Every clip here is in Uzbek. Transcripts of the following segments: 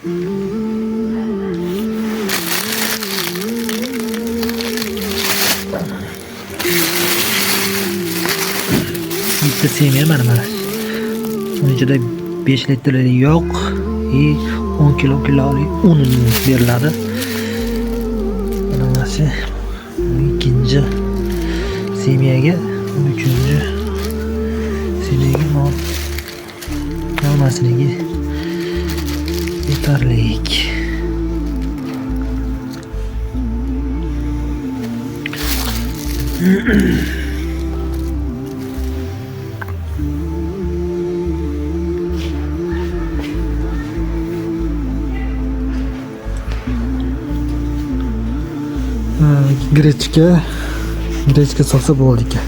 Bitta semiya mana. Uning ichida 5 litrli yog' va 10 kilolik un beriladi. Mana shu ikkinchi semiyaga, uchinchi semiyaga hammasiga yetarlik. Grechka solsa bo'ldi ekan.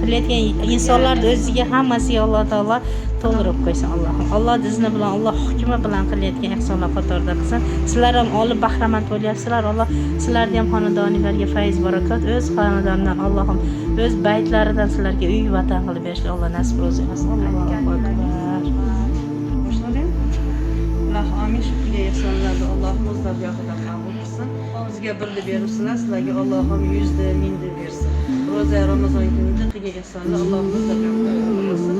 qilayotgan insonlarni o'ziga hammasiga Alloh taolo to'ldirib qo'ysin. Alloh izni bilan, Alloh hukmi bilan qilayotgan ehsonlar qatorida qilsin. Sizlar ham olib bahramand bo'lyapsizlar. Alloh sizlarga ham xonadoningizga fayz barakot, o'z xonadonidan Allohim o'z baytlaridan sizlarga uy vatan qilib berishni Alloh nasib qilsin. Allohu akbar. Alloh amin. Shukriya ehsonlarni Alloh o'zlariga yo'qdan qabul qilsin. Bizga birni beribsizlar, sizlarga Allohim 100 mingni bersin. Roza Ramazon kunida qilgan ehsonlar Alloh o'zlariga qabul qilsin.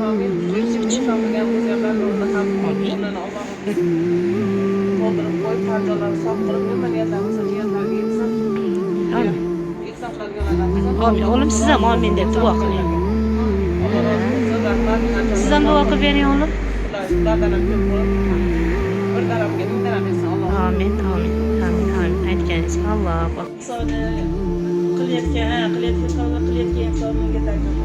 Amin. O'zing chiqargan o'zinglarni ham qo'lini Alloh to'ldirib qo'y, parchalarni sof qilib nimalarimizni yerlarga yetsin. Amin. Olim siz ham amin deb duo qiling. Siz ham duo qilib bering olim. Amin. Aytganingiz Alloh akbar. Qilayotgan insonlarga taklif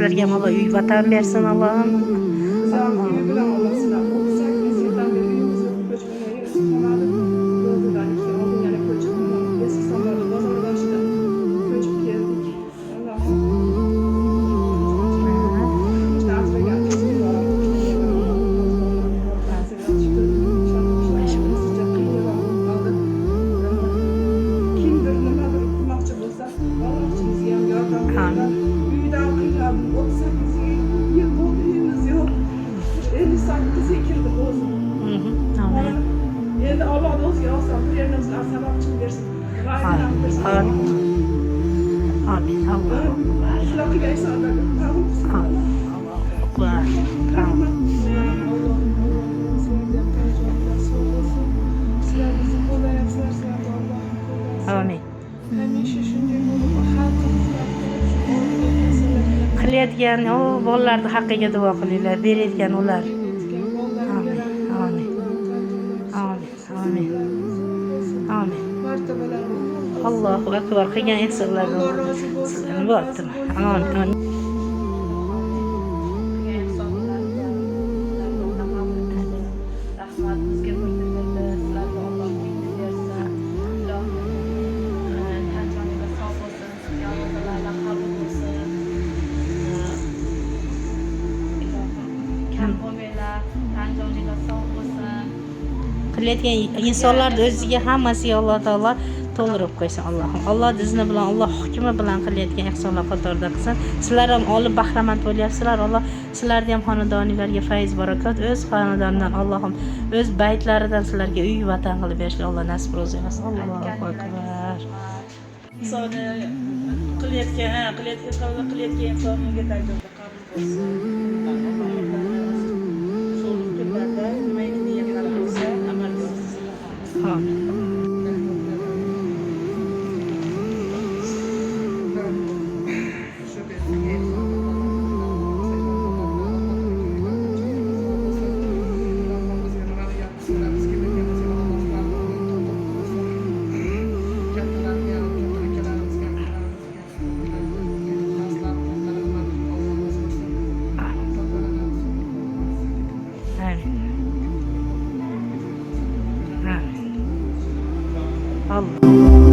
sizlarga ham Alloh uy vatan bersin Allohim. Amin. qilayotgan bolalarni haqqiga duo qilinglar, berayotgan ular. Amin. Amin. Amin. Amin. Amin. Allohu akbar, qilgan ehsonlaringiz sizlarni bo'ptimi? Amin. Amin. Qilayotgan insonlarni o'ziga hammasiga Alloh taolo to'ldirib qo'ysin. Allohim. Alloh izni bilan, Alloh hukmi bilan qilayotgan ehsonlar qatorida qilsin. Sizlar ham olib bahramand bo'lyapsizlar. Alloh sizlarni ham xonadoninglarga fayz barakot, o'z xonadonidan Allohim o'z baytlaridan sizlarga uy vatan qilib berishni Alloh nasib ro'zi qilsin. Allohu akbar. insonni qilayotgan insonga tajriba qabul bo'lsin. Shu kunlarda nimaiki niyatlari bo'lsa amalga oshsin. Amin. Amin. Amin. Allah.